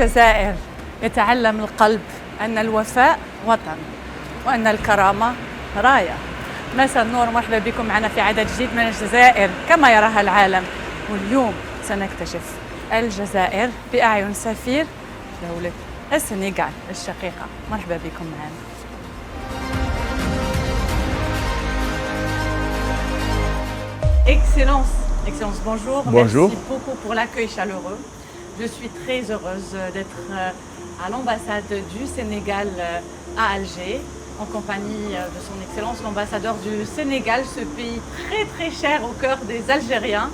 الجزائر يتعلم القلب أن الوفاء وطن وأن الكرامة راية. مساء النور، مرحبا بكم معنا في عدد جديد من الجزائر كما يراها العالم. واليوم سنكتشف الجزائر بأعين سفير دولة السنغال الشقيقة. مرحبا بكم معنا. Excellence, bonjour. Bonjour. Merci beaucoup pour l'accueil chaleureux. Je suis très heureuse d'être à l'ambassade du Sénégal à Alger, en compagnie de son Excellence l'ambassadeur du Sénégal, ce pays très très cher au cœur des Algériens,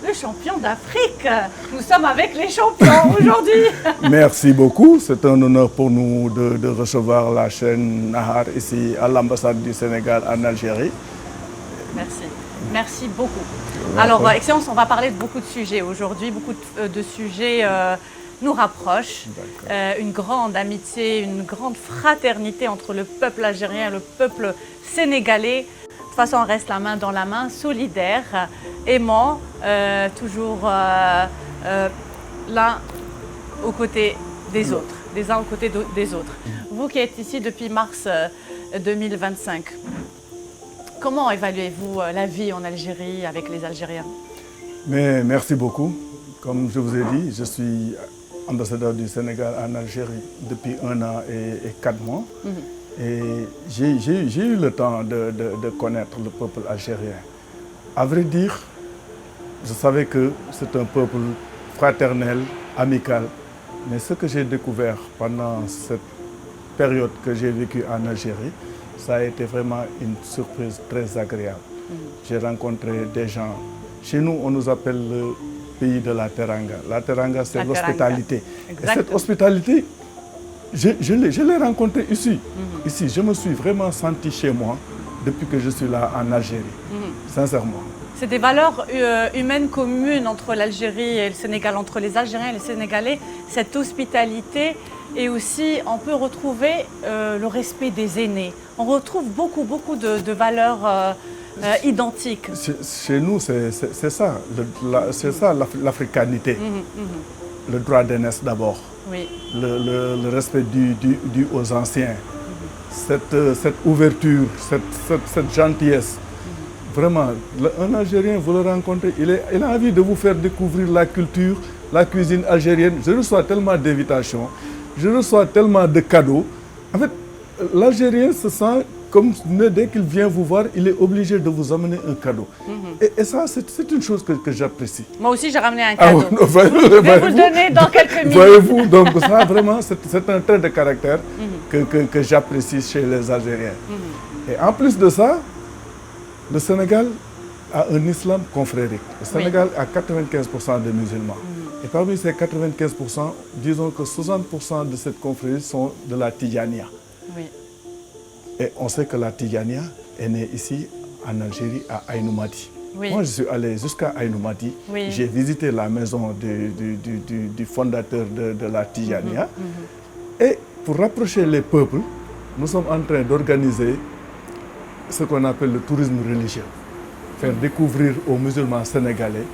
le champion d'Afrique. Nous sommes avec les champions aujourd'hui. Merci beaucoup, c'est un honneur pour nous de recevoir la chaîne Nahar ici à l'ambassade du Sénégal en Algérie. Merci beaucoup. Alors, Excellence, on va parler de beaucoup de sujets aujourd'hui. Beaucoup de sujets nous rapprochent. Une grande amitié, une grande fraternité entre le peuple algérien et le peuple sénégalais. De toute façon, on reste la main dans la main, solidaires, aimants, toujours l'un aux côtés des autres, des uns aux côtés des autres. Vous qui êtes ici depuis mars 2025, comment évaluez-vous la vie en Algérie avec les Algériens? Mais merci beaucoup. Comme je vous ai dit, je suis ambassadeur du Sénégal en Algérie depuis 1 an et 4 mois. Et j'ai eu le temps de connaître le peuple algérien. À vrai dire, je savais que c'est un peuple fraternel, amical. Mais ce que j'ai découvert pendant cette période que j'ai vécue en Algérie, ça a été vraiment une surprise très agréable. J'ai rencontré des gens. Chez nous, on nous appelle le pays de la Teranga. La Teranga, c'est l'hospitalité. Et cette hospitalité, je l'ai rencontrée ici. Ici, je me suis vraiment senti chez moi depuis que je suis là en Algérie, sincèrement. C'est des valeurs humaines communes entre l'Algérie et le Sénégal, entre les Algériens et les Sénégalais, cette hospitalité. Et aussi, on peut retrouver le respect des aînés. On retrouve beaucoup de valeurs identiques. Chez nous, c'est ça, l'africanité. Le droit d'aînesse d'abord. Oui. Le respect dû aux anciens. Cette ouverture, cette gentillesse. Vraiment, un Algérien, vous le rencontrez, il a envie de vous faire découvrir la culture, la cuisine algérienne. Je reçois tellement d'invitations. Je reçois tellement de cadeaux. En fait, l'Algérien se sent comme dès qu'il vient vous voir, il est obligé de vous amener un cadeau. Et ça, c'est une chose que j'apprécie. Moi aussi, j'ai ramené un cadeau. Je vais vous le donner dans quelques minutes. Voyez-vous, donc ça, vraiment, c'est un trait de caractère que j'apprécie chez les Algériens. Et en plus de ça, le Sénégal a un islam confrérique. Le Sénégal a 95% de musulmans. Et parmi ces 95%, disons que 60% de cette confrérie sont de la Tidjania. Oui. Et on sait que la Tidjania est née ici, en Algérie, à Aïnou Madi. Oui. Moi, je suis allé jusqu'à Aïnou Madi. Oui. J'ai visité la maison du fondateur de la Tidjania. Et pour rapprocher les peuples, nous sommes en train d'organiser ce qu'on appelle le tourisme religieux. Faire découvrir aux musulmans sénégalais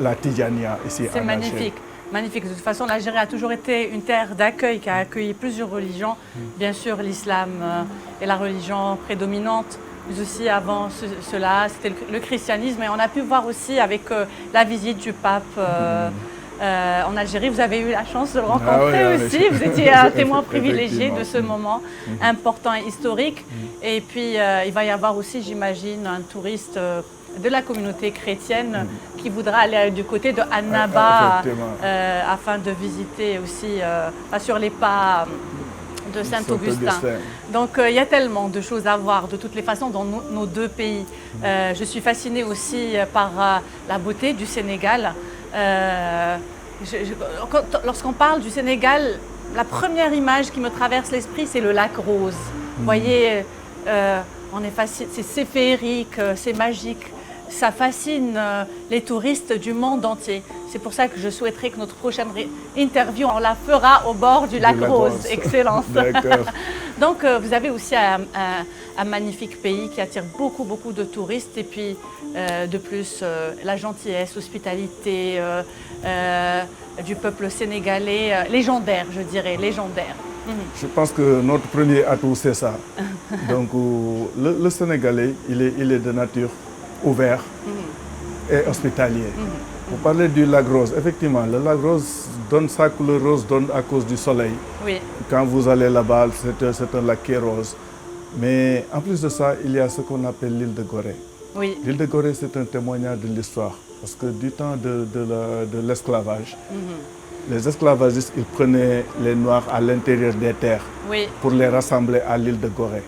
la Tidjania ici en Algérie. C'est magnifique. Magnifique. De toute façon, l'Algérie a toujours été une terre d'accueil qui a accueilli plusieurs religions. Bien sûr, l'islam est la religion prédominante, mais aussi avant cela, c'était le christianisme. Et on a pu voir aussi avec la visite du pape en Algérie. Vous avez eu la chance de le rencontrer aussi. Vous étiez un témoin privilégié de ce moment important et historique. Et puis, il va y avoir aussi, j'imagine, un touriste de la communauté chrétienne qui voudra aller du côté de Annaba afin de visiter aussi sur les pas de Saint-Augustin. Donc il y a tellement de choses à voir de toutes les façons dans nos deux pays. Je suis fascinée aussi par la beauté du Sénégal. Lorsqu'on parle du Sénégal, la première image qui me traverse l'esprit, c'est le lac Rose. Vous voyez, c'est féerique, c'est magique. ça fascine les touristes du monde entier. C'est pour ça que je souhaiterais que notre prochaine interview, on la fera au bord du lac Rose. Excellence. D'accord. Donc, vous avez aussi un magnifique pays qui attire beaucoup, beaucoup de touristes. Et puis, de plus, la gentillesse, l'hospitalité du peuple sénégalais, légendaire, je dirais, légendaire. Je pense que notre premier atout, c'est ça. Donc, le Sénégalais, il est de nature ouvert et hospitalier. Vous parlez du lac Rose. Effectivement, le lac Rose donne sa couleur rose à cause du soleil. Oui. Quand vous allez là-bas, c'est un lac qui est rose. Mais en plus de ça, il y a ce qu'on appelle l'île de Gorée. Oui. L'île de Gorée, c'est un témoignage de l'histoire. Parce que du temps de l'esclavage, les esclavagistes, ils prenaient les Noirs à l'intérieur des terres pour les rassembler à l'île de Gorée.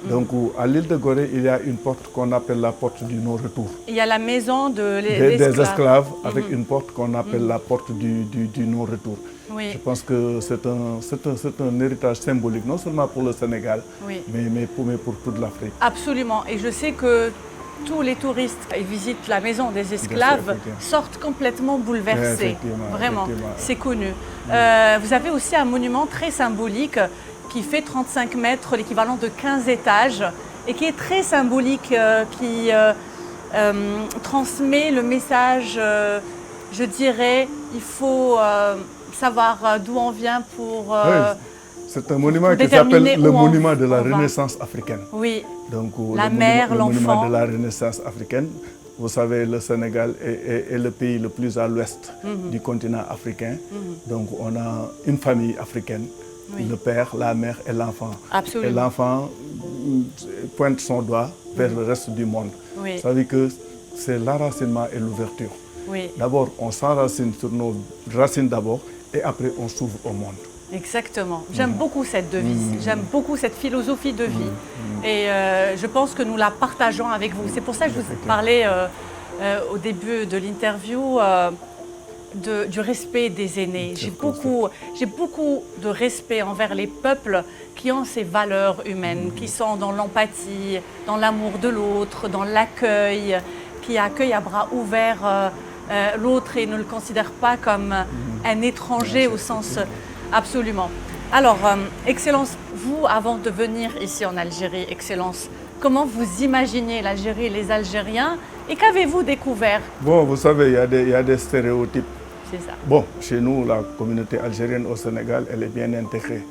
Donc, à l'île de Gorée, il y a une porte qu'on appelle la porte du non-retour. Il y a la maison des esclaves avec une porte qu'on appelle la porte du non-retour. Oui. Je pense que c'est un héritage symbolique, non seulement pour le Sénégal, mais pour toute l'Afrique. Absolument. Et je sais que tous les touristes qui visitent la maison des esclaves sortent complètement bouleversés. Vraiment, c'est connu. Vous avez aussi un monument très symbolique qui fait 35 mètres, l'équivalent de 15 étages, et qui est très symbolique, qui transmet le message, je dirais, il faut savoir d'où on vient pour... c'est un monument qui s'appelle le monument de la Renaissance africaine. Oui. Donc, la mère, l'enfant. Le monument de la Renaissance africaine. Vous savez, le Sénégal est le pays le plus à l'ouest du continent africain. Donc, on a une famille africaine, le père, la mère et l'enfant. Absolument. Et l'enfant pointe son doigt vers le reste du monde. Ça veut dire que c'est l'enracinement et l'ouverture. D'abord, on s'enracine sur nos racines d'abord et après, on s'ouvre au monde. Exactement. J'aime beaucoup cette devise, j'aime beaucoup cette philosophie de vie et je pense que nous la partageons avec vous. C'est pour ça que je vous parlais au début de l'interview du respect des aînés. J'ai beaucoup de respect envers les peuples qui ont ces valeurs humaines, qui sont dans l'empathie, dans l'amour de l'autre, dans l'accueil, qui accueillent à bras ouverts l'autre et ne le considèrent pas comme un étranger au sens... Absolument. Alors, Excellence, vous, avant de venir ici en Algérie, Excellence, comment vous imaginez l'Algérie et les Algériens et qu'avez-vous découvert? Bon, vous savez, il y a des stéréotypes. C'est ça. Bon, chez nous, la communauté algérienne au Sénégal, elle est bien intégrée.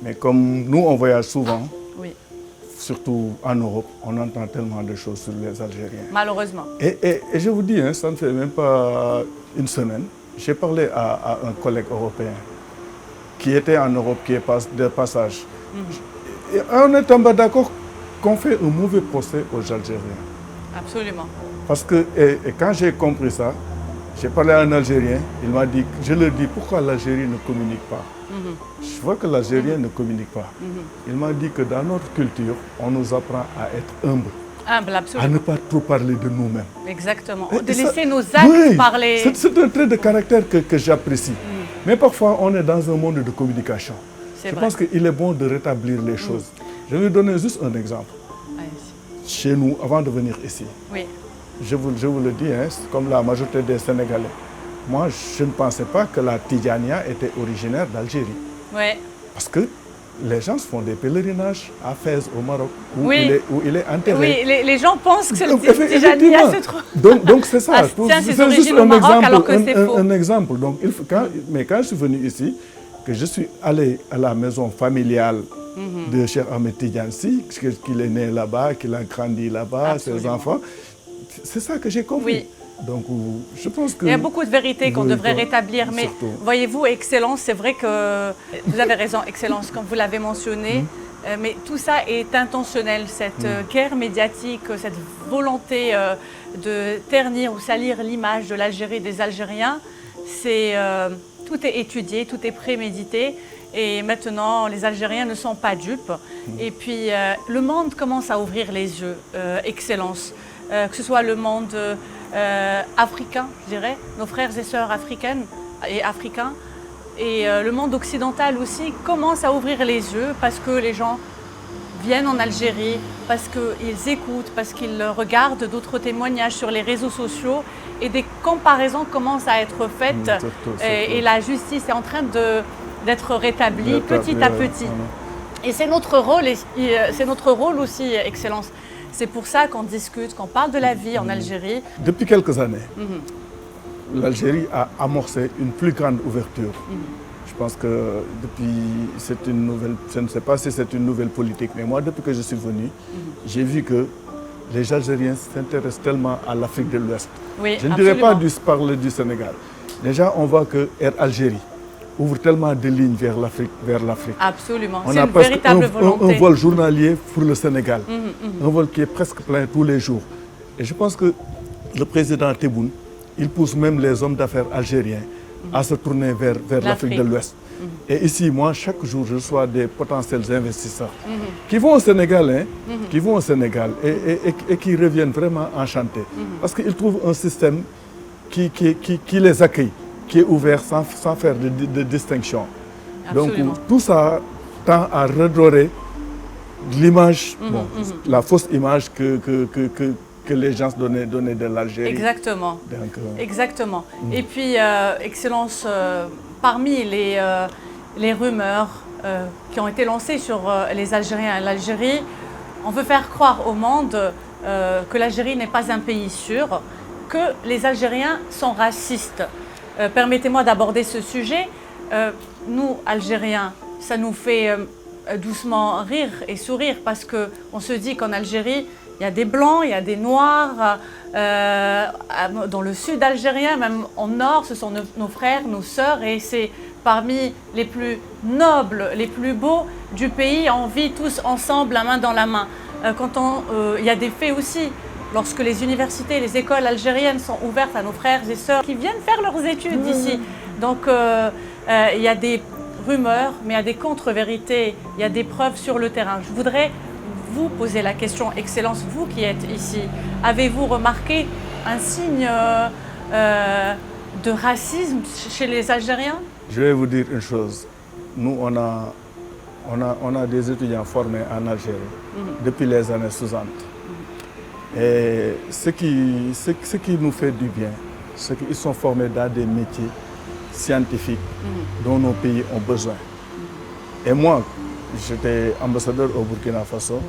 Mais comme nous, on voyage souvent, surtout en Europe, on entend tellement de choses sur les Algériens. Malheureusement. Et je vous dis, ça ne fait même pas une semaine, j'ai parlé à un collègue européen qui était en Europe, qui est de passage. Et on est tombé d'accord qu'on fait un mauvais procès aux Algériens. Absolument. Parce que et quand j'ai compris ça, j'ai parlé à un Algérien, il m'a dit, je leur dis, pourquoi l'Algérie ne communique pas? Je vois que l'Algérien ne communique pas. Il m'a dit que dans notre culture, on nous apprend à être humble. Humble, absolument. À ne pas trop parler de nous-mêmes. Exactement. De laisser nos actes parler. C'est un trait de caractère que j'apprécie. Mais parfois, on est dans un monde de communication. Je pense qu'il est bon de rétablir les choses. Je vais vous donner juste un exemple. Chez nous, avant de venir ici, je vous le dis, comme la majorité des Sénégalais, moi, je ne pensais pas que la Tidjania était originaire d'Algérie. Parce que les gens font des pèlerinages à Fès, au Maroc, où il est enterré. Oui, les gens pensent que c'est le Tidjania se trouve. Donc c'est ça. C'est juste un exemple, alors que c'est faux. Un exemple. Donc, mais quand je suis venu ici, que je suis allé à la maison familiale de Cheikh Ahmed Tidiane Sy, qu'il est né là-bas, qu'il a grandi là-bas, ses enfants, c'est ça que j'ai compris. Donc, je pense que... Il y a beaucoup de vérités qu'on devrait rétablir, mais voyez-vous, Excellence, c'est vrai que vous avez raison, Excellence, comme vous l'avez mentionné, mais tout ça est intentionnel, cette guerre médiatique, cette volonté de ternir ou salir l'image de l'Algérie et des Algériens, tout est étudié, tout est prémédité. Et maintenant, les Algériens ne sont pas dupes. Et puis, le monde commence à ouvrir les yeux, Excellence. Que ce soit le monde africain, je dirais, nos frères et sœurs africaines et africains, et le monde occidental aussi commence à ouvrir les yeux parce que les gens viennent en Algérie parce qu'ils écoutent, parce qu'ils regardent d'autres témoignages sur les réseaux sociaux et des comparaisons commencent à être faites Surtout. et la justice est en train d'être rétablie petit à petit. Et c'est notre rôle aussi, Excellence. C'est pour ça qu'on discute, qu'on parle de la vie en Algérie. Depuis quelques années, l'Algérie a amorcé une plus grande ouverture. Je pense que depuis, c'est une nouvelle, je ne sais pas si c'est une nouvelle politique, mais moi, depuis que je suis venu, j'ai vu que les Algériens s'intéressent tellement à l'Afrique de l'Ouest. Oui, je ne dirais pas parler du Sénégal. Déjà, on voit que Air Algérie ouvre tellement de lignes vers l'Afrique. Absolument, On c'est a une véritable volonté. Un vol journalier pour le Sénégal, un vol qui est presque plein tous les jours. Et je pense que le président Tebboune, il pousse même les hommes d'affaires algériens à se tourner vers l'Afrique de l'Ouest. Et ici, moi, chaque jour, je reçois des potentiels investisseurs qui vont au Sénégal, et qui reviennent vraiment enchantés. Parce qu'ils trouvent un système qui les accueille, qui est ouvert sans faire de distinction. Absolument. Donc tout ça tend à redorer l'image, la fausse image que les gens donnaient de l'Algérie. Exactement. Exactement. Et puis, Excellence, parmi les rumeurs qui ont été lancées sur les Algériens et l'Algérie, on veut faire croire au monde que l'Algérie n'est pas un pays sûr, que les Algériens sont racistes. Permettez-moi d'aborder ce sujet. Nous, Algériens, ça nous fait doucement rire et sourire parce qu'on se dit qu'en Algérie, il y a des Blancs, il y a des Noirs. Dans le sud algérien, même au nord, ce sont nos frères, nos sœurs et c'est parmi les plus nobles, les plus beaux du pays. On vit tous ensemble, la main dans la main. Il y a des faits aussi. Lorsque les universités, les écoles algériennes sont ouvertes à nos frères et sœurs qui viennent faire leurs études ici. Donc il y a des rumeurs, mais il y a des contre-vérités, il y a des preuves sur le terrain. Je voudrais vous poser la question, Excellence, vous qui êtes ici, avez-vous remarqué un signe de racisme chez les Algériens? Je vais vous dire une chose. Nous, on a des étudiants formés en Algérie depuis les années 60. Et ce qui nous fait du bien, c'est qu'ils sont formés dans des métiers scientifiques dont nos pays ont besoin. Et moi, j'étais ambassadeur au Burkina Faso,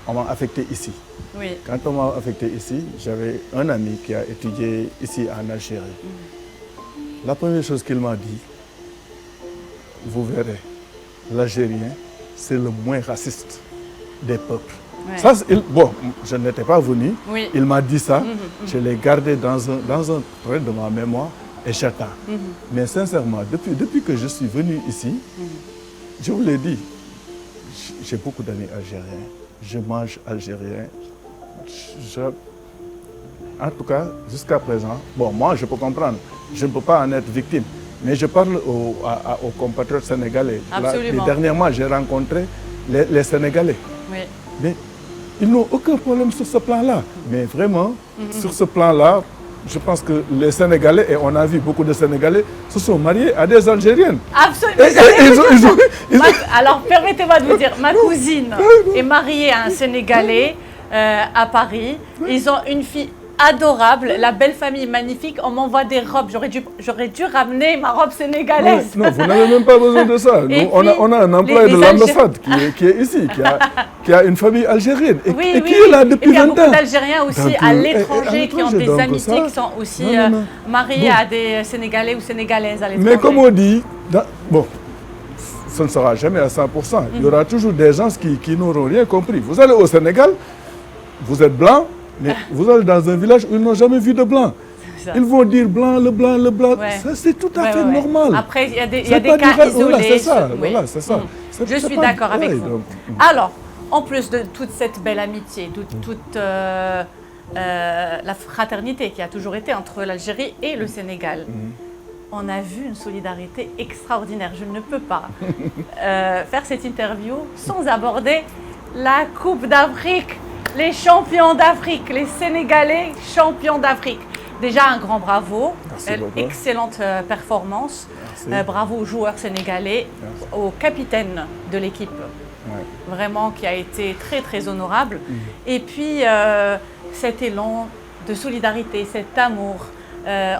on m'a affecté ici. Oui. Quand on m'a affecté ici, j'avais un ami qui a étudié ici en Algérie. La première chose qu'il m'a dit, vous verrez, l'Algérien, c'est le moins raciste des peuples. Ouais. Ça, je n'étais pas venu, Oui. il m'a dit ça, je l'ai gardé dans un trait de ma mémoire et j'attends. Mais sincèrement, depuis que je suis venu ici, je vous l'ai dit, j'ai beaucoup d'amis algériens, je mange algérien. En tout cas, jusqu'à présent, moi je peux comprendre, je ne peux pas en être victime, mais je parle aux compatriotes sénégalais. Absolument. Dernièrement, j'ai rencontré les Sénégalais. Oui. Mais ils n'ont aucun problème sur ce plan-là. Mais vraiment, sur ce plan-là, je pense que les Sénégalais, et on a vu beaucoup de Sénégalais, se sont mariés à des Algériennes. Absolument. Alors, permettez-moi de vous dire, ma cousine est mariée à un Sénégalais à Paris. Ils ont une fille adorable, la belle famille magnifique. On m'envoie des robes. J'aurais dû ramener ma robe sénégalaise. Non, vous n'avez même pas besoin de ça. Nous, on a un employé de l'ambassade qui est ici, qui a une famille algérienne et qui est là depuis 20 ans. Il y a beaucoup d'Algériens aussi à l'étranger qui ont des amitiés qui sont aussi mariés à des Sénégalais ou Sénégalaises à l'étranger. Mais comme on dit, ce ne sera jamais à 100%. Il y aura toujours des gens qui n'auront rien compris. Vous allez au Sénégal, vous êtes blanc, mais vous allez dans un village où ils n'ont jamais vu de blanc. Ils vont dire blanc, le blanc, le blanc. Ouais. Ça, c'est tout à fait normal. Après, il y a des cas isolés. C'est ça. Voilà, c'est ça. Je suis d'accord avec vous. Alors, en plus de toute cette belle amitié, toute la fraternité qui a toujours été entre l'Algérie et le Sénégal, on a vu une solidarité extraordinaire. Je ne peux pas faire cette interview sans aborder la Coupe d'Afrique. Les champions d'Afrique, les Sénégalais champions d'Afrique. Déjà un grand bravo, excellente performance. Bravo aux joueurs sénégalais, au capitaine de l'équipe vraiment qui a été très très honorable. Et puis cet élan de solidarité, cet amour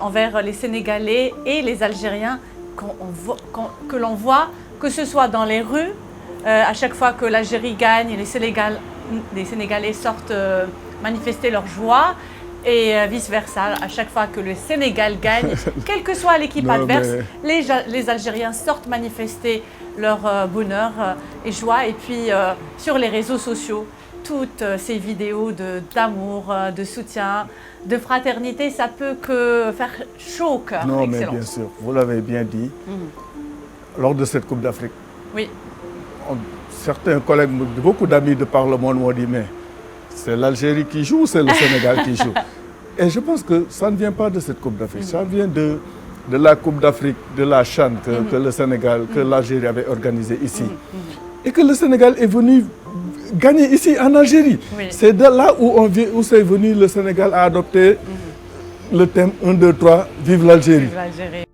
envers les Sénégalais et les Algériens que l'on voit, que ce soit dans les rues, à chaque fois que l'Algérie gagne, les Sénégalais sortent manifester leur joie, et vice-versa, à chaque fois que le Sénégal gagne, quelle que soit l'équipe adverse, les Algériens sortent manifester leur bonheur et joie. Et puis sur les réseaux sociaux, toutes ces vidéos d'amour, de soutien, de fraternité, ça peut que faire chaud au cœur. Non, mais bien sûr, vous l'avez bien dit, lors de cette Coupe d'Afrique, oui. Certains collègues, beaucoup d'amis de par le monde m'ont dit, mais c'est l'Algérie qui joue ou c'est le Sénégal qui joue? Et je pense que ça ne vient pas de cette Coupe d'Afrique, ça vient de la Coupe d'Afrique, de la CHAN que le Sénégal, que l'Algérie avait organisée ici. Et que le Sénégal est venu gagner ici en Algérie. Oui. C'est de là où c'est venu, le Sénégal a adopté le thème 1, 2, 3, vive l'Algérie. Vive l'Algérie.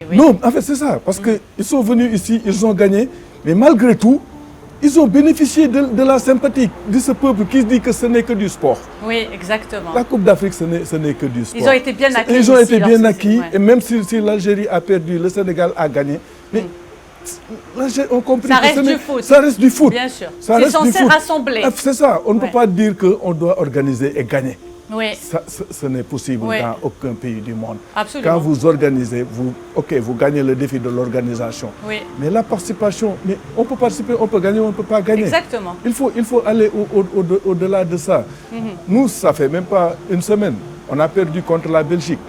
Oui. Non, en fait c'est ça, parce qu'ils sont venus ici, ils ont gagné, mais malgré tout, ils ont bénéficié de la sympathie de ce peuple qui se dit que ce n'est que du sport. Oui, exactement. La Coupe d'Afrique, ce n'est que du sport. Ils ont été bien acquis. Ils ont été bien acquis, et même si l'Algérie a perdu, le Sénégal a gagné. Mais on compris ça reste du foot. Ça reste du foot. Bien sûr. C'est censé rassembler. C'est ça, on ne peut pas dire qu'on doit organiser et gagner. Oui. Ce n'est possible dans aucun pays du monde. Absolument. Quand vous organisez, vous gagnez le défi de l'organisation. Oui. Mais la participation, mais on peut participer, on peut gagner, on ne peut pas gagner. Exactement. Il faut aller au-delà de ça. Nous, ça fait même pas une semaine. On a perdu contre la Belgique.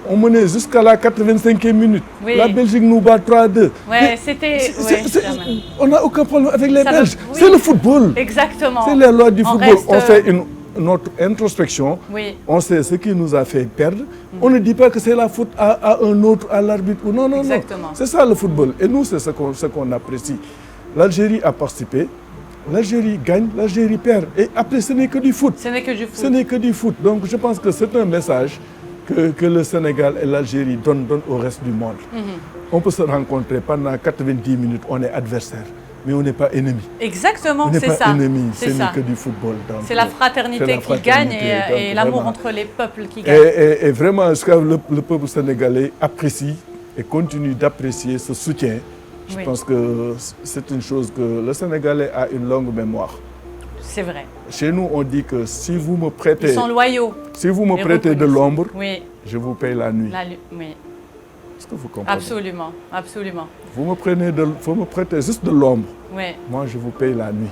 On menait jusqu'à la 85e minute. Oui. La Belgique nous bat 3-2. Ouais, c'était... On n'a aucun problème avec les Belges. C'est le football. Exactement. C'est les lois du football. On fait notre introspection, on sait ce qui nous a fait perdre. On ne dit pas que c'est la faute à un autre, à l'arbitre. Non, non, non. C'est ça le football. Et nous, c'est ce qu'on apprécie. L'Algérie a participé, l'Algérie gagne, l'Algérie perd. Et après, ce n'est que du foot. Ce n'est que du foot. Ce n'est que du foot. Donc, je pense que c'est un message que le Sénégal et l'Algérie donnent au reste du monde. On peut se rencontrer pendant 90 minutes, on est adversaires. Mais on n'est pas ennemis. Exactement, c'est ça. On n'est pas ennemis, ce n'est que du football. C'est la fraternité qui gagne et l'amour entre les peuples qui gagne. Et vraiment, le peuple sénégalais apprécie et continue d'apprécier ce soutien. Je pense que c'est une chose que le Sénégalais a une longue mémoire. C'est vrai. Chez nous, on dit que si vous me prêtez... Ils sont loyaux. Si vous me prêtez de l'ombre, je vous paye la nuit. Oui. Est-ce que vous comprenez? Absolument, absolument. Vous me prêtez juste de l'ombre. Oui. Moi, je vous paye la nuit.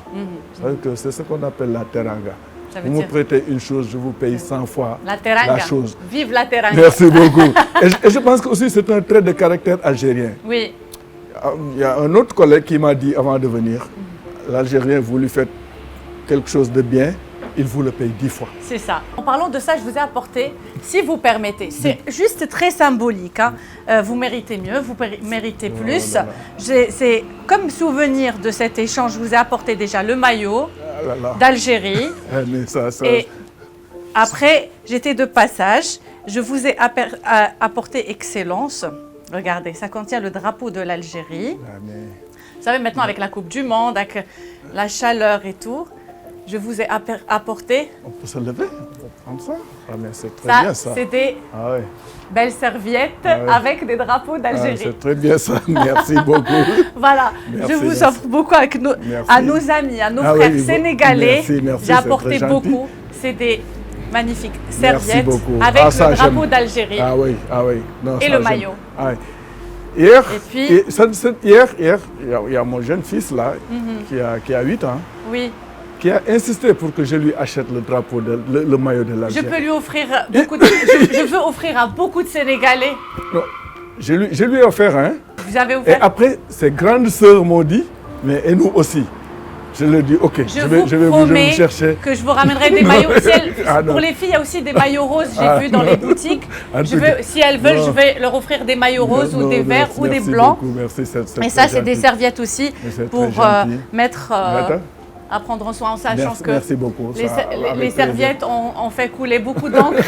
C'est ce qu'on appelle la teranga. Vous me prêtez une chose, je vous paye 100 fois la chose. Vive la teranga. Merci beaucoup. Et je pense que aussi c'est un trait de caractère algérien. Oui. Il y a un autre collègue qui m'a dit avant de venir, l'Algérien, vous lui faites quelque chose de bien, il vous le paye 10 fois. C'est ça. En parlant de ça, je vous ai apporté, si vous permettez, c'est juste très symbolique. Hein. Vous méritez mieux, vous méritez plus. C'est comme souvenir de cet échange, je vous ai apporté déjà le maillot d'Algérie. Et après, j'étais de passage, je vous ai apporté Excellence. Regardez, ça contient le drapeau de l'Algérie. Vous savez, maintenant avec la Coupe du Monde, avec la chaleur et tout, je vous ai apporté... On peut se lever, on peut prendre ça. Mais c'est très bien ça. C'est des belles serviettes avec des drapeaux d'Algérie. C'est très bien ça, merci beaucoup. Voilà, je vous offre beaucoup à nos amis, à nos frères sénégalais. J'ai apporté beaucoup. C'est des magnifiques serviettes avec le drapeau d'Algérie. Et le maillot. Hier, il y a mon jeune fils là, qui a 8 ans. Oui. Qui a insisté pour que je lui achète le drapeau, le maillot de l'Algérie. Je peux lui offrir beaucoup de... je veux offrir à beaucoup de Sénégalais. Non, je lui ai offert un. Vous avez offert? Et après, ses grandes sœurs m'ont dit, mais et nous aussi. Je leur dis, ok, Je je vais vous chercher. que je vous ramènerai des maillots. Ah, Pour les filles, il y a aussi des maillots roses, j'ai vu dans les boutiques. Si elles veulent, je vais leur offrir des maillots roses ou des verts ou des blancs. Merci, et ça, c'est des serviettes aussi pour mettre... à prendre en soin en sachant que merci beaucoup. Les serviettes ont fait couler beaucoup d'encre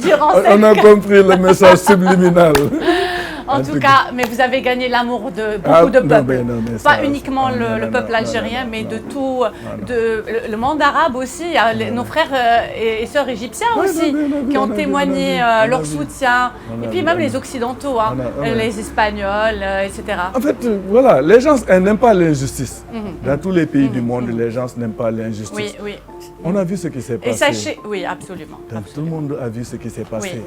durant on a compris le message subliminal. En tout cas, mais vous avez gagné l'amour de beaucoup de peuples. Pas uniquement le peuple algérien, mais de tout, le monde arabe aussi. Il y a nos frères et sœurs égyptiens aussi qui ont témoigné leur soutien. Et puis même les Occidentaux, les Espagnols, etc. En fait, voilà, les gens n'aiment pas l'injustice. Dans tous les pays du monde, les gens n'aiment pas l'injustice. Oui, oui. On a vu ce qui s'est passé. Et sachez, oui, absolument. Donc, tout le monde a vu ce qui s'est passé.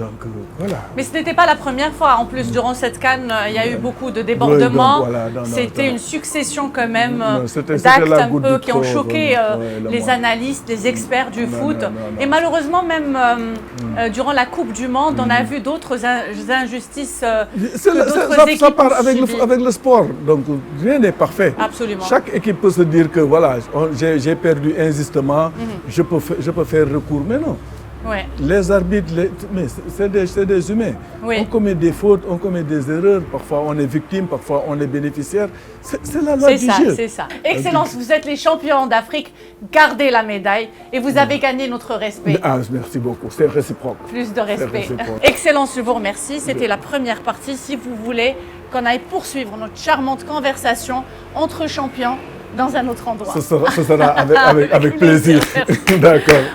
Donc, voilà. Mais ce n'était pas la première fois. En plus, durant cette CAN, il y a eu beaucoup de débordements. C'était une succession quand même d'actes un peu qui ont choqué les analystes, les experts du foot. Et malheureusement, même durant la Coupe du Monde, on a vu d'autres injustices. Ça part avec le sport. Donc, rien n'est parfait. Absolument. Chaque équipe peut se dire que voilà, j'ai perdu injustement, je peux faire recours. Mais non. Ouais. Les arbitres, c'est des humains. Oui. On commet des fautes, on commet des erreurs. Parfois, on est victime, parfois, on est bénéficiaire. C'est la loi du jeu. C'est ça. Excellence, vous êtes les champions d'Afrique. Gardez la médaille et vous avez gagné notre respect. Ah, merci beaucoup. C'est réciproque. Plus de respect. Excellence, je vous remercie. C'était la première partie. Si vous voulez qu'on aille poursuivre notre charmante conversation entre champions dans un autre endroit. Ce sera avec plaisir. D'accord.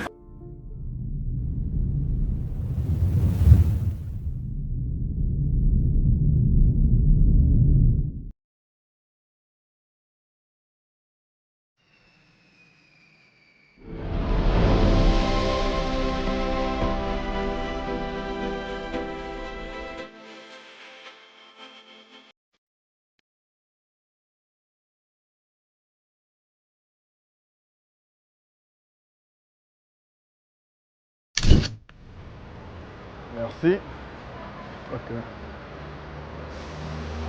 Merci. Ok.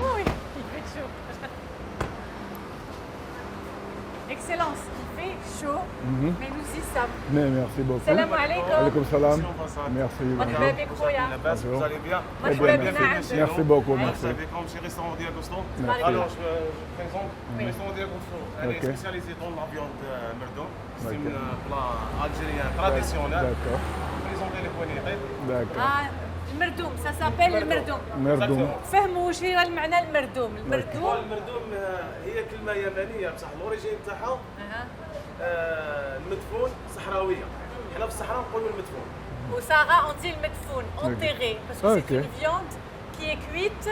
Oui, il fait chaud. Excellence, il fait chaud, mais nous y sommes. Mais merci beaucoup. Salam alaikum. Alaikum salam. Merci. Vous allez bien? Merci beaucoup. Merci. Vous savez, comme chez Restaurant Diagosto, alors je présente le Restaurant Diagosto. Elle est spécialisée dans la viande merdon. C'est un plat algérien traditionnel. D'accord. Présentez les poignets. D'accord. المردوم ça s'appelle المردوم. مردوم. فهموا شنو المعنى المردوم؟ المردوم المردوم هي كلمة يمنية بصح الأوريجين تاعها المدفون صحراوية. حنا في الصحراء نقولوا المدفون. Au Sahara, on dit le medfoun, enterré, parce que c'est une viande qui est cuite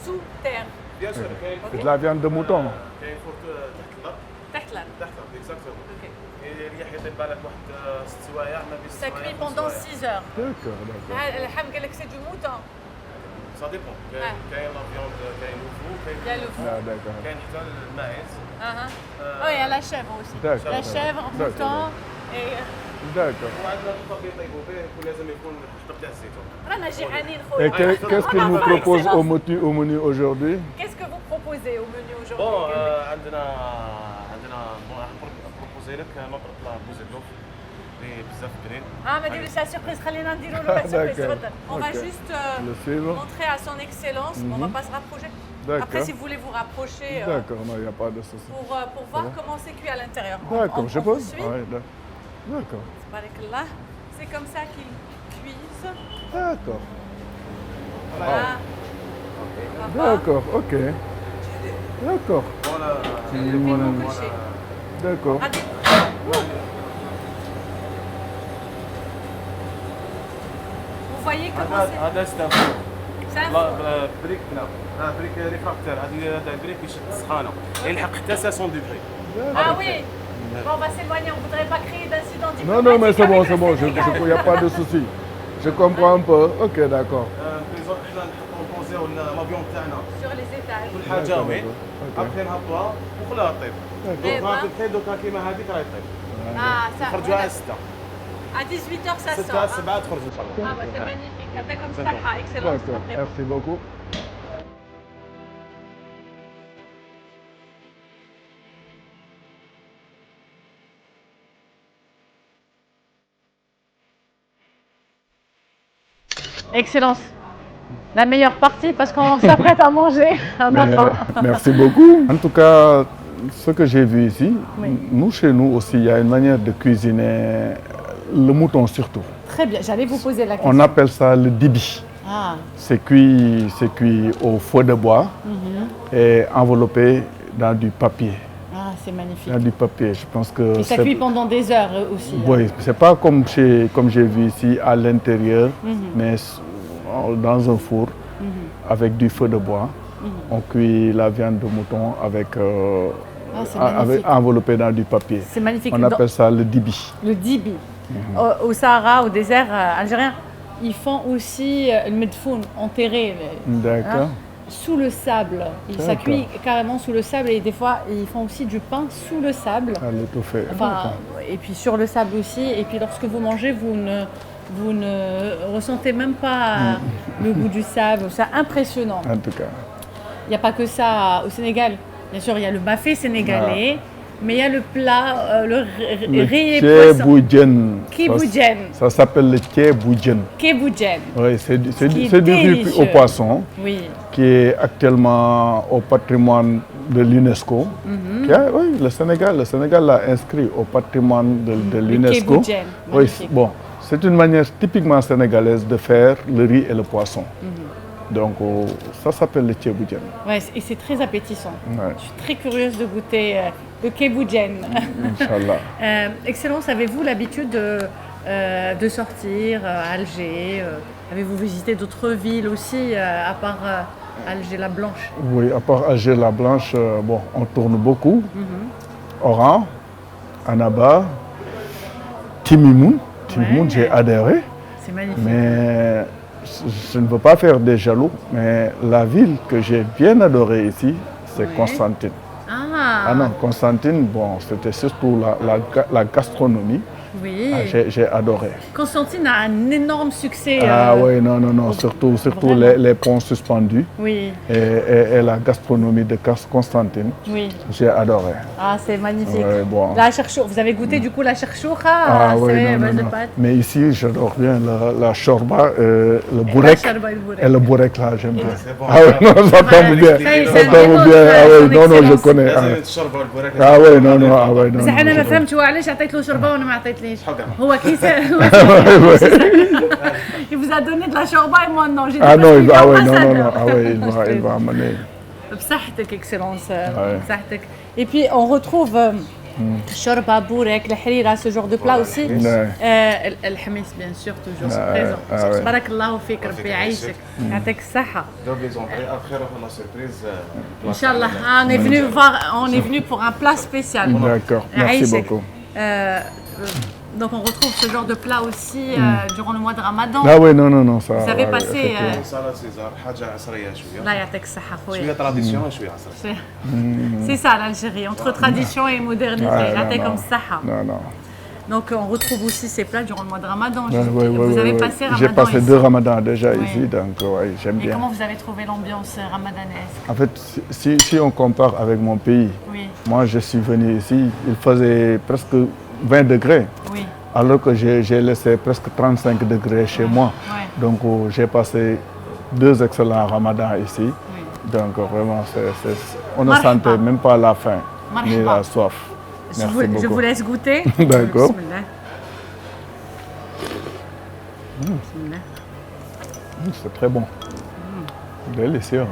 sous terre. Bien sûr. C'est de la viande de mouton. كاين فوق تحت الأرض. تحت الأرض. تحت الأرض exactement. Ok. الريح يطيب بالك واحد 6 سوايع ما بين 6 Ça cuit pendant 6 heures. D'accord, d'accord. الحم قال لك c'est du mouton. Ça dépend. كاين لا فيوند كاين الفو Il y a le fou. Ah, d'accord. كاين حتى الماعز. Oh, il y a la chèvre aussi. D'accord. La chèvre, mouton et D'accord. وعندنا الطبق يطيبوا به ولازم يكون حشطه تاع الزيتون. رانا جيعانين Et خويا. qu'est-ce qu'il nous propose au menu aujourd'hui? Qu'est-ce que vous proposez au menu بون aujourd'hui? عندنا بروبوزي لك نطرق لا بوزيدلوف اللي بزاف كرين. ما ديروش لا سيربريز خلينا نديروا له لا سيربريز تفضل. On va juste Le suivre. montrer à son excellence. On va pas se rapprocher. D'accord. Après, si vous voulez vous rapprocher D'accord, non, il n'y a pas de souci. pour voir comment c'est cuit à l'intérieur. D'accord, je on pose. poursuit. Ouais, d'accord. Tabarakallah. C'est comme ça qu'ils cuisent. D'accord. Voilà. D'accord, ok. D'accord. Voilà. D'accord. Vous voyez comment c'est. هذا ستانفور. C'est un لا four. بريك لا بريك ريفراكتير هذا البريك يشد السخانه يلحق حتى 500 دوغري. Ah oui. Bon, on va s'éloigner. On ne voudrait pas créer d'incident diplomatique. Non, non, mais c'est bon, avec le Sénégal. il n'y a pas de souci. Je comprends un peu. Ok, d'accord. حنا نحطوا لا فيون تاعنا Sur les étages. كل حاجه وين ابخي نهبطوها وخلاها طيب. دوكا تبقي دوكا كيما هذيك راهي طيب. Ah, ça. نخرجوها على 6. À 18h, ça sort. 6 hein. 7 تخرج ان شاء Ah, الله. bah, c'est magnifique. Après, comme ça, excellence. D'accord, merci beaucoup. Excellence. La meilleure partie parce qu'on s'apprête à manger. Merci beaucoup. En tout cas, ce que j'ai vu ici, nous, chez nous aussi, il y a une manière de cuisiner le mouton surtout. Très bien, j'allais vous poser la question. On appelle ça le dibi. Ah. C'est cuit au feu de bois et enveloppé dans du papier. Ah, c'est magnifique. Dans du papier, je pense que... Et ça cuit pendant des heures aussi. Oui, c'est pas comme j'ai vu ici à l'intérieur, mais dans un four avec du feu de bois. On cuit la viande de mouton avec enveloppée dans du papier. C'est magnifique. On appelle ça le dibi. Le dibi. Au Sahara, au désert algérien, ils font aussi le medfoun, enterré. D'accord. Sous le sable. Ça cuit carrément sous le sable et des fois ils font aussi du pain sous le sable. À l'étouffée. Enfin, et puis sur le sable aussi. Et puis lorsque vous mangez, vous ne ressentez même pas le goût du sable. C'est impressionnant. En tout cas. Il n'y a pas que ça au Sénégal. Bien sûr, il y a le bafé sénégalais, mais il y a le plat, le riz et poisson. Keboudjen. Ça s'appelle le keboudjen. Keboudjen. Oui, c'est du riz au poisson qui est actuellement au patrimoine de l'UNESCO. Oui, le Sénégal l'a inscrit au patrimoine de l'UNESCO. Oui, bon, c'est une manière typiquement sénégalaise de faire le riz et le poisson. Donc, ça s'appelle le keboudjen. Ouais, et c'est très appétissant. Ouais. Je suis très curieuse de goûter le keboudjen. Inch'Allah. Excellence, avez-vous l'habitude de sortir à Alger? Avez-vous visité d'autres villes aussi, à part Alger-la-Blanche? Oui, à part Alger-la-Blanche, bon, on tourne beaucoup. Oran, Annaba, Timimoun. Timimoun, j'ai adhéré. C'est magnifique. Mais je ne veux pas faire des jaloux, mais la ville que j'ai bien adorée ici, c'est Constantine. Ah non, Constantine, bon, c'était surtout la gastronomie. Oui. J'ai adoré. Constantine a un énorme succès. Ah oui, non, surtout les ponts suspendus. Oui. Et la gastronomie de Constantine. Oui. J'ai adoré. Ah, c'est magnifique. Ouais, bon. La cherchoura, vous avez goûté du coup la cherchoura? Ah oui, non. Mais ici, j'adore bien la shorba, le bourek. Et le bourek, là, j'aime bien. Bon. Ah oui, non, ça tombe bien. Ça tombe bien. Ah oui, non, je connais. Ah oui, non, ah oui, non. بس انا ما فهمت هو علاش عطيت له شوربه وانا ما عطيتليش هو كيس il vous a donné de la shorba et moi non. Ah non, il va amener. بصحتك excellence. بصحتك. Et puis on retrouve shorba, bourek, le harira, ce genre de plat aussi. Le hamis bien sûr toujours présent. بارك الله فيك ربي يعيشك يعطيك الصحة. Donc les entrées après la surprise. Inch'Allah, on est venu pour un plat spécial. D'accord, merci beaucoup. Donc on retrouve ce genre de plat aussi durant le mois de Ramadan. Ah oui, non, ça. Vous avez passé. Salade César, حاجة عصرية شوية. لا يعطيك الصحة خويا. شوية tradition وشوية عصرية. C'est ça l'Algérie, entre tradition et modernité. يعطيكم الصحة. Non. Donc on retrouve aussi ces plats durant le mois de Ramadan. Vous avez passé Ramadan. J'ai passé 2 Ramadans déjà ici, donc j'aime bien. Et comment vous avez trouvé l'ambiance ramadanesque? En fait, si on compare avec mon pays, moi je suis venu ici, il faisait presque 20 degrés. Oui. Alors que j'ai laissé presque 35 degrés chez moi. Donc j'ai passé 2 excellents ramadans ici. Donc vraiment, on ne sentait même pas la faim ni la soif. Merci beaucoup. Je vous laisse goûter. D'accord. C'est très bon. Délicieux.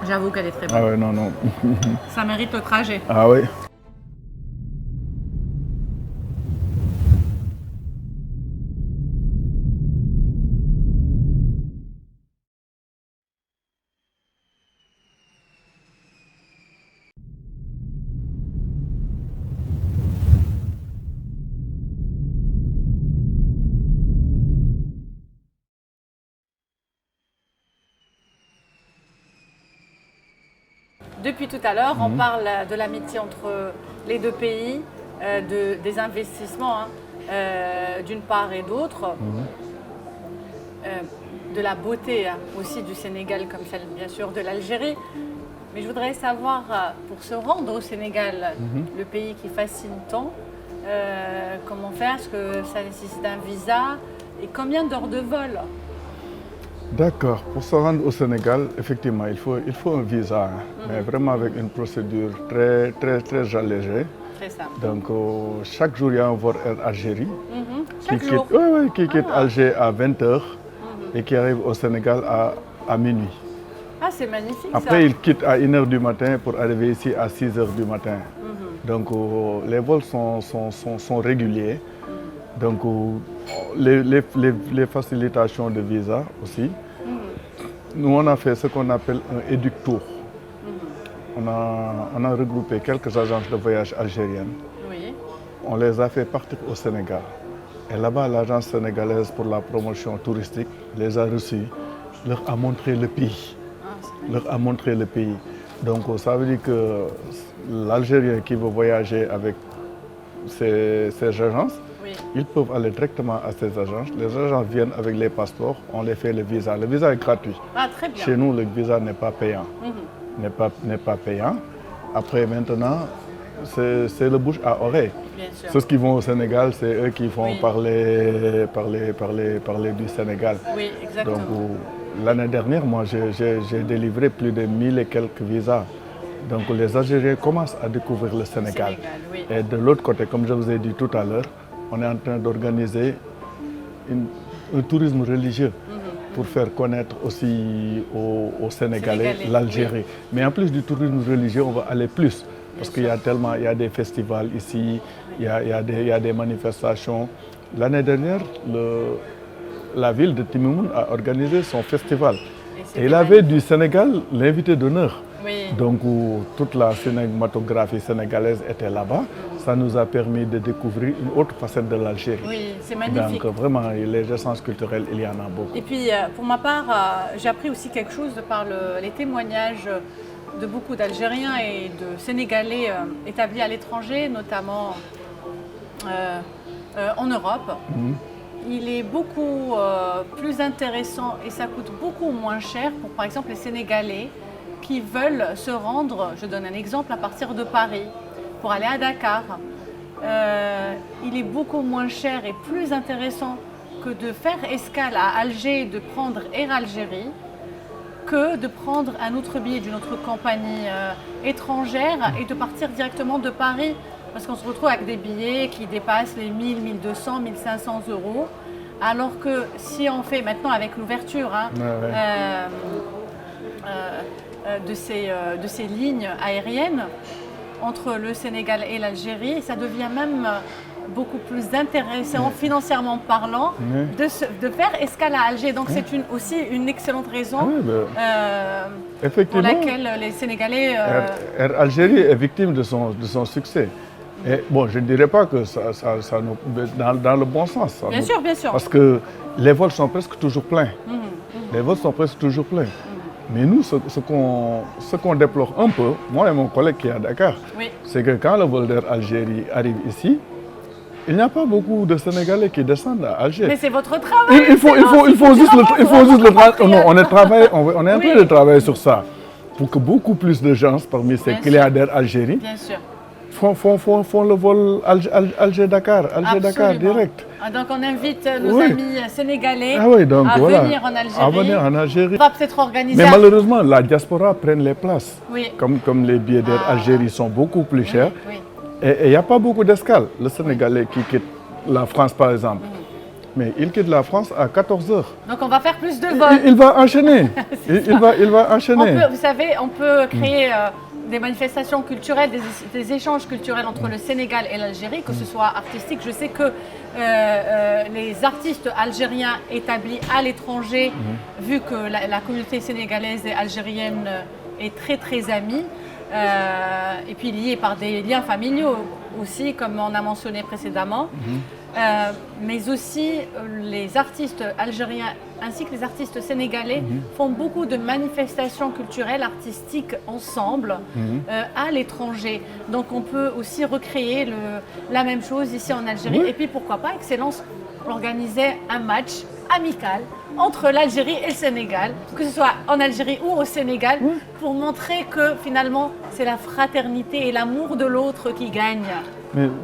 J'avoue qu'elle est très bonne. Ah oui, non. Ça mérite le trajet. Ah oui. Depuis tout à l'heure, on parle de l'amitié entre les deux pays, des investissements d'une part et d'autre, de la beauté aussi du Sénégal comme celle bien sûr de l'Algérie. Mais je voudrais savoir, pour se rendre au Sénégal, le pays qui fascine tant, comment faire? Est-ce que ça nécessite un visa? Et combien d'heures de vol? D'accord. Pour se rendre au Sénégal, effectivement, il faut un visa, hein, mais vraiment avec une procédure très allégée. Très simple. Donc, chaque jour, il y a un vol Air Algérie Chaque jour. qui quitte Alger à 20h et qui arrive au Sénégal à minuit. Ah, c'est magnifique. Après, ça. il quitte à 1h du matin pour arriver ici à 6h du matin. Donc, les vols sont réguliers. Donc, les facilitations de visa aussi. Nous, on a fait ce qu'on appelle un éduc-tour. On a regroupé quelques agences de voyage algériennes. Oui. On les a fait partir au Sénégal. Et là-bas, l'agence sénégalaise pour la promotion touristique les a reçus, leur a montré le pays. Donc, ça veut dire que l'Algérien qui veut voyager avec ces agences, Oui. ils peuvent aller directement à ces agences. Les agences viennent avec les passeports, on les fait le visa. Le visa est gratuit. Ah, très bien. Chez nous, le visa n'est pas payant. N'est pas payant. Après, maintenant, c'est le bouche à oreille. Bien sûr. Ceux qui vont au Sénégal, c'est eux qui vont Oui. parler du Sénégal. Oui, exactement. Donc, l'année dernière, moi, j'ai délivré plus de 1000 et quelques visas. Donc, les Algériens commencent à découvrir le Sénégal. Oui. Et de l'autre côté, comme je vous ai dit tout à l'heure, on est en train d'organiser un tourisme religieux pour faire connaître aussi aux Sénégalais l'Algérie. Mais en plus du tourisme religieux, on va aller plus. Parce qu'il y a des festivals ici, il y a des manifestations. L'année dernière, la ville de Timimoun a organisé son festival. Et il avait du Sénégal l'invité d'honneur. Oui. Donc toute la cinématographie sénégalaise était là-bas. Ça nous a permis de découvrir une autre facette de l'Algérie. Oui, c'est magnifique. Donc vraiment, les essences culturelles, il y en a beaucoup. Et puis, pour ma part, j'ai appris aussi quelque chose par les témoignages de beaucoup d'Algériens et de Sénégalais établis à l'étranger, notamment en Europe. Il est beaucoup plus intéressant et ça coûte beaucoup moins cher pour, par exemple, les Sénégalais qui veulent se rendre, je donne un exemple, à partir de Paris pour aller à Dakar. Il est beaucoup moins cher et plus intéressant que de faire escale à Alger et de prendre Air Algérie que de prendre un autre billet d'une autre compagnie étrangère et de partir directement de Paris. Parce qu'on se retrouve avec des billets qui dépassent les 1000, 1200, 1500 euros. Alors que si on fait maintenant avec l'ouverture de ces lignes aériennes entre le Sénégal et l'Algérie, ça devient même beaucoup plus intéressant financièrement parlant de faire escale à Alger. Donc c'est aussi une excellente raison pour laquelle les Sénégalais... Air Algérie est victime de son succès. Et bon, je ne dirais pas que ça nous, dans le bon sens. Bien sûr, bien sûr. Parce que les vols sont presque toujours pleins. Les vols sont presque toujours pleins. Mais nous, ce qu'on déplore un peu, moi et mon collègue qui est à Dakar, c'est que quand le vol d'Air Algérie arrive ici, il n'y a pas beaucoup de Sénégalais qui descendent à Alger. Mais c'est votre travail. Il faut juste le travail. Non, on est en train de travailler sur ça. Pour que beaucoup plus de gens parmi ces clients d'Air Algérie bien sûr. Font le vol Alger-Dakar, Alger-Dakar direct. Donc on invite nos amis sénégalais à venir en Algérie. À venir en Algérie. On va peut-être organiser. Mais malheureusement, la diaspora prend les places. Oui. Comme les billets d'Air Algérie sont beaucoup plus chers. Oui. Et il n'y a pas beaucoup d'escales. Le Sénégalais qui quitte la France, par exemple. Mais il quitte la France à 14h. Donc on va faire plus de vols. Il va enchaîner. il va enchaîner. Vous savez, on peut créer des manifestations culturelles, des échanges culturels entre le Sénégal et l'Algérie, que ce soit artistique. Je sais que les artistes algériens établis à l'étranger, vu que la communauté sénégalaise et algérienne est très amie, et puis liée par des liens familiaux aussi, comme on a mentionné précédemment, mais aussi les artistes algériens ainsi que les artistes sénégalais font beaucoup de manifestations culturelles, artistiques ensemble à l'étranger. Donc on peut aussi recréer la même chose ici en Algérie. Et puis pourquoi pas, Excellence organisait un match amical entre l'Algérie et le Sénégal, que ce soit en Algérie ou au Sénégal, pour montrer que finalement c'est la fraternité et l'amour de l'autre qui gagnent.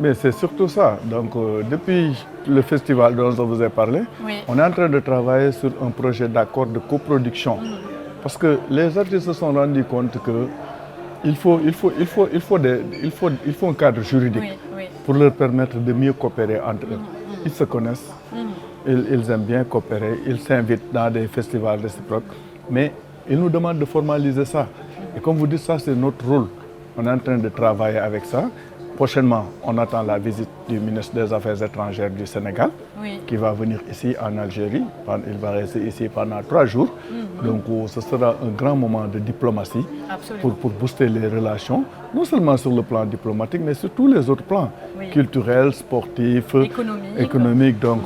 Mais c'est surtout ça. Donc, depuis le festival dont je vous ai parlé, Oui. on est en train de travailler sur un projet d'accord de coproduction. Parce que les artistes se sont rendus compte qu'il faut un cadre juridique Oui, oui. pour leur permettre de mieux coopérer entre eux. Ils se connaissent, ils aiment bien coopérer, ils s'invitent dans des festivals réciproques, mais ils nous demandent de formaliser ça. Et comme vous dites, ça c'est notre rôle. On est en train de travailler avec ça. Prochainement, on attend la visite du ministre des Affaires étrangères du Sénégal, Oui. qui va venir ici en Algérie. Il va rester ici pendant 3 jours. Donc ce sera un grand moment de diplomatie Absolument. pour booster les relations, non seulement sur le plan diplomatique, mais sur tous les autres plans, Oui. culturels, sportifs, économiques. Donc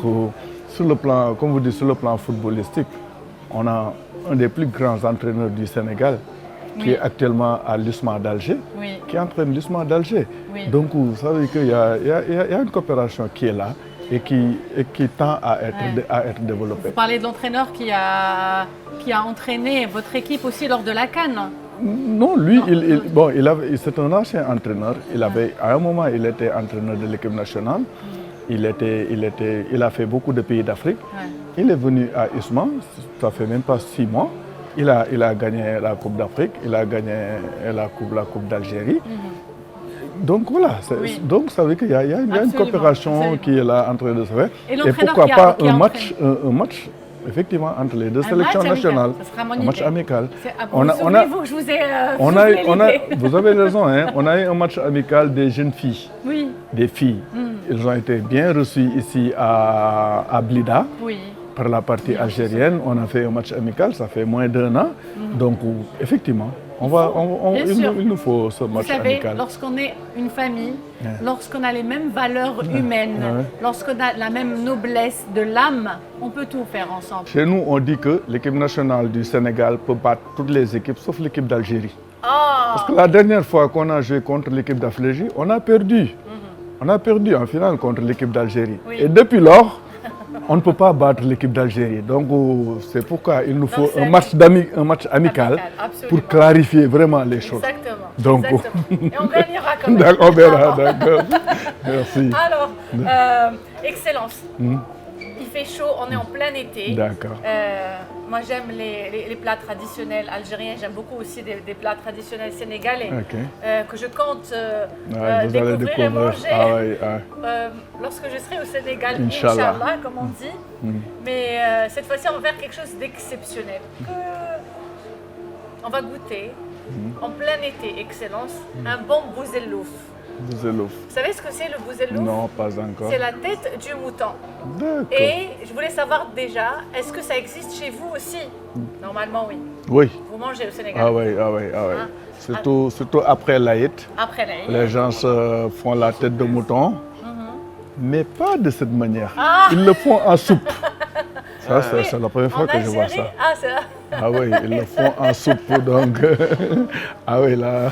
sur le plan, comme vous dites, sur le plan footballistique, on a un des plus grands entraîneurs du Sénégal, qui Oui. est actuellement à l'USMA d'Alger, Oui. qui entraîne l'USMA d'Alger. Oui. Donc vous savez qu'il y a une coopération qui est là et qui tend à être développée. Vous parlez de l'entraîneur qui a entraîné votre équipe aussi lors de la CAN. Non, lui, c'est un ancien entraîneur. À un moment, il était entraîneur de l'équipe nationale. Il a fait beaucoup de pays d'Afrique. Ouais. Il est venu à USMA, ça fait même pas 6 mois. Il a gagné la Coupe d'Afrique, il a gagné la Coupe d'Algérie. Donc voilà, Oui. donc ça veut dire qu'il y a une Absolument, coopération absolument. qui est là entre les deux. Et Et l'entraîneur pourquoi pas qui a un match, effectivement, entre les deux Un sélections match amical, nationales. ça sera Un magnifique. match amical. Souvenez-vous que je vous ai soufflé l'idée. Vous avez raison, hein, on a eu un match amical des jeunes filles, Oui, des filles. Ils ont été bien reçus ici à Blida. oui. Par la partie algérienne, on a fait un match amical, ça fait moins d'1 an. Donc, effectivement, il nous faut ce Vous match savez, amical. lorsqu'on est une famille, Ouais. lorsqu'on a les mêmes valeurs humaines, Ouais. lorsqu'on a la même noblesse de l'âme, on peut tout faire ensemble. Chez nous, on dit que l'équipe nationale du Sénégal peut battre toutes les équipes, sauf l'équipe d'Algérie. Ah, Parce que la dernière fois qu'on a joué contre l'équipe d'Algérie, on a perdu. On a perdu en finale contre l'équipe d'Algérie. Oui. Et depuis lors, on ne peut pas battre l'équipe d'Algérie. Donc, c'est pourquoi il nous faut c'est un match amical absolument. pour clarifier vraiment les choses. Exactement. Donc, exactement. Et on gagnera quand même. D'accord, on verra, d'accord. Merci. Alors, Excellence. Il fait chaud, on est en plein été. D'accord. Moi, j'aime les plats traditionnels algériens. J'aime beaucoup aussi des plats traditionnels sénégalais Ok. que je compte Vous allez découvrir et découvrir. manger Ah oui, ah. lorsque je serai au Sénégal, Inch'Allah. Inch'Allah, comme on dit. Mais cette fois-ci, on va faire quelque chose d'exceptionnel. On va goûter en plein été, Excellence, un bon bouzellouf. Bouzellouf. Vous savez ce que c'est le bouzellouf? Non, pas encore. C'est la tête du mouton. D'accord. Et je voulais savoir déjà, est-ce que ça existe chez vous aussi? Normalement, oui. Oui. Vous mangez au Sénégal. Ah oui, ah oui, ah oui. Hein? Surtout après l'Aïd, Après la les gens font la tête de mouton, mais pas de cette manière. Ah. Ils le font en soupe. Ça, c'est la première fois en que je vois Algérie, ça. ah, c'est là. Ah oui, ils le font en soupe, donc... ah oui, là...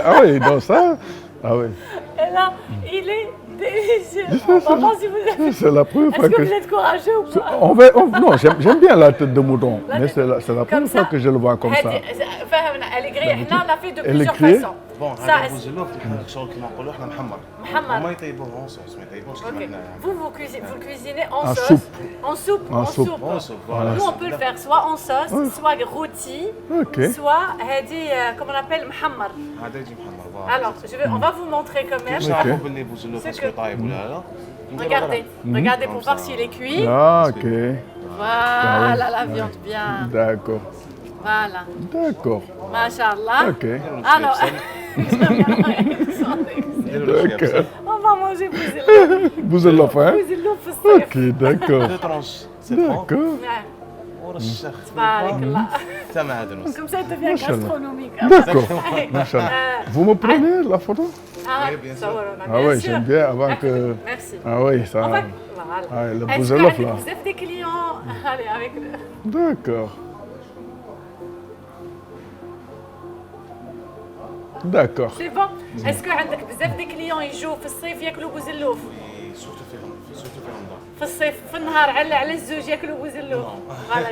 ah oui, donc ça... Ah oui, Et là, il est délicieux. On va voir si vous êtes... c'est la première fois Est-ce que que... vous êtes courageux ou pas? Non, j'aime bien la tête de mouton, mais c'est la Comme première fois ça. que je le vois comme ça. فهمنا elle est grillée. Là, on a fait de Elle est plusieurs grillée. façons. بون Ça, هذا بوزلوف شغل كيما نقولوا احنا محمر محمر. هما يطيبوه اون صوص ما يطيبوش كيما Ok. احنا Vous le cuisinez en En sauce. soupe. En soupe. En soupe. اون صوص فوالا Nous, on peut le faire soit en sauce, soit rôti, Ok. soit, comme on appelle, محمر. هذا يجي محمر فوالا Alors, on va vous montrer quand même. باش نعرفوا باللي بوزلوف C'est اسكو que- طايب ولا لا Regardez, regardez pour voir s'il est cuit. Ah, ok. Voilà la viande bien. D'accord. Voilà. D'accord. Machallah. Ok. Alors, D'accord. on va manger bouzellouf. Bouzellof, hein? Bouzellouf في الصيف. Ok, d'accord. دو ترونش سيترون D'accord. ورش تبارك الله. حتى مع هذا الموس Comme ça, il devient Machallah. gastronomique. D'accord. Machallah. Vous me prenez la photo? Ah, Oui, bien ça sûr. va, Ah oui, sûr. j'aime bien avant que... Merci. Ah oui, ça... On va... Voilà. Ah, le Est-ce bouzellof, que là. vous êtes des clients? Allez, avec le... D'accord. D'accord. C'est bon. Est-ce que عندك بزاف des clients يجوا في الصيف ياكلوا بوزلوف؟ سورتو في رمضان في الصيف في النهار على الزوج ياكلوا بوزلو. Voilà,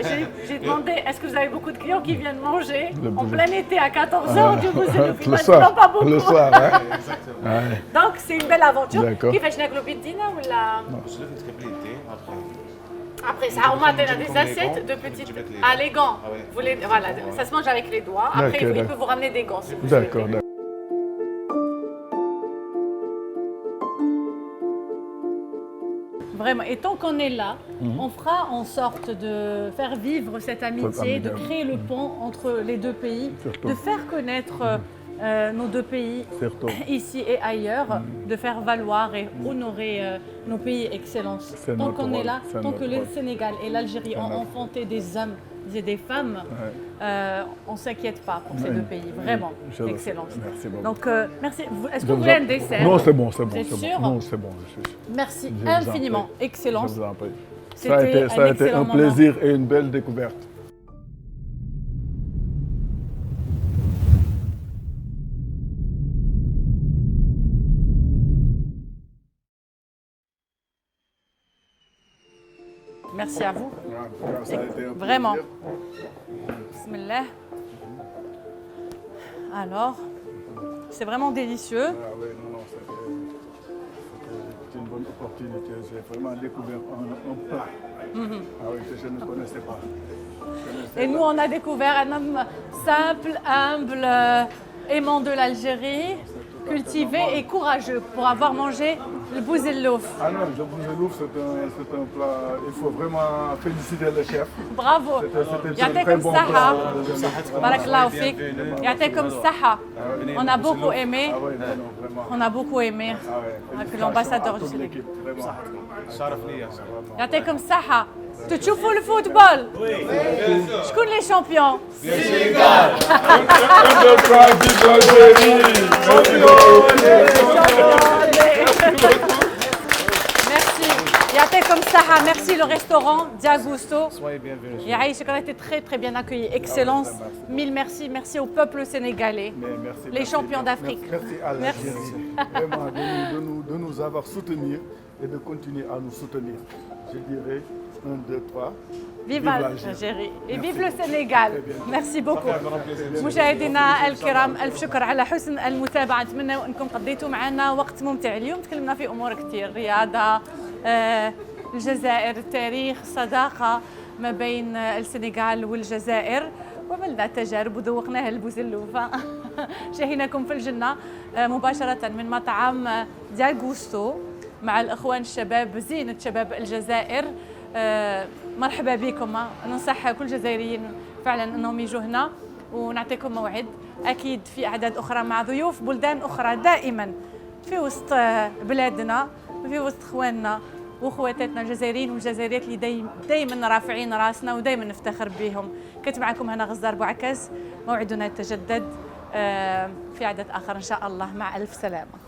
j'ai demandé est-ce que vous avez beaucoup de clients qui viennent manger en plein été à 14h du bouzello. Le soir, pas beaucoup. le soir, hein. Exactement. Donc c'est une belle aventure. D'accord. كيفاش ناكلوا بيدينا ولا Je l'ai fait تقبلي Après ça, on a des assiettes de petites. Ah, les gants. Ah ouais. Vous les, voilà, ça se mange avec les doigts. Après, D'accord, il peut vous ramener des gants si vous D'accord, souhaitez. d'accord. Vraiment. Et tant qu'on est là, on fera en sorte de faire vivre cette amitié, de créer le pont entre les deux pays, Surtout. de faire connaître nos deux pays Surtout. ici et ailleurs, de faire valoir et honorer nos pays excellences. C'est Tant notre qu'on est rôle, là, c'est tant que notre le rôle. Sénégal et l'Algérie ont notre- enfanté des hommes et des femmes, on ne s'inquiète pas pour ces Oui. deux pays. Vraiment, Je le sais. excellence. Merci beaucoup. Donc, merci. Est-ce que Je vous vous voulez en- un dessert? Non, c'est bon, c'est bon. Vous êtes c'est sûr? bon. Non, c'est bon. Merci Je vous en infiniment. prie. Excellence. Je vous en prie. C'était Ça a été excellent un moment. plaisir et une belle découverte. Merci à vous. Ça a été un Vraiment. plaisir. Bismillah. Alors, c'est vraiment délicieux. Ah oui, non, c'était une bonne opportunité. J'ai vraiment découvert un plat. Ah oui, que je ne connaissais pas. Et nous, on a découvert un homme simple, humble, aimant de l'Algérie, cultivé et courageux pour avoir mangé le bouzellouf. Ah non, le bouzellouf, c'est un plat. Il faut vraiment féliciter le chef. Bravo. C'était un très يعطيكم bon الصحة. plat. بارك الله فيك. يعطيكم الصحة. On a beaucoup aimé. Ah oui, non, vraiment. On a beaucoup aimé. Ah ouais, Avec l'ambassadeur félicitations à du toute Sénégal. l'équipe, vraiment. شرف لي يا شرف. يعطيكم الصحة. تشوفوا الفوتبول؟ شكون لي شامبيون؟ Merci. يعطيكم الصحة. Merci le restaurant Diagusto. Soyez bienvenus. Yaïch, on a été très très bien accueillis. Excellence. Mille merci. Merci au peuple sénégalais. Mais merci, Les merci, champions merci, d'Afrique. Merci à l'Algérie, vraiment de nous avoir soutenus et de continuer à nous soutenir. Je dirais 1, 2, 3. Vive l'Algérie. l'Algérie et vive le Sénégal. Merci beaucoup. مشاهدينا الكرام ألف شكر على حسن المتابعة. نتمنى أنكم قضيتوا معنا وقت ممتع. اليوم تكلمنا في أمور كثير، رياضة، الجزائر، التاريخ، صداقة ما بين السنغال والجزائر، وعملنا تجارب وذوقناها البوزلوفة. شاهيناكم في الجنة مباشرة من مطعم دياغوستو مع الأخوان الشباب زينة شباب الجزائر. مرحبا بكم. ننصح كل الجزائريين فعلا أنهم يجوا هنا، ونعطيكم موعد أكيد في أعداد أخرى مع ضيوف بلدان أخرى، دائما في وسط بلادنا، في وسط إخواننا واخواتاتنا الجزائريين والجزائريات اللي دايما رافعين راسنا ودايما نفتخر بهم. كنت معكم هنا غزار بوعكاز. موعدنا يتجدد في عدد آخر إن شاء الله. مع ألف سلامة.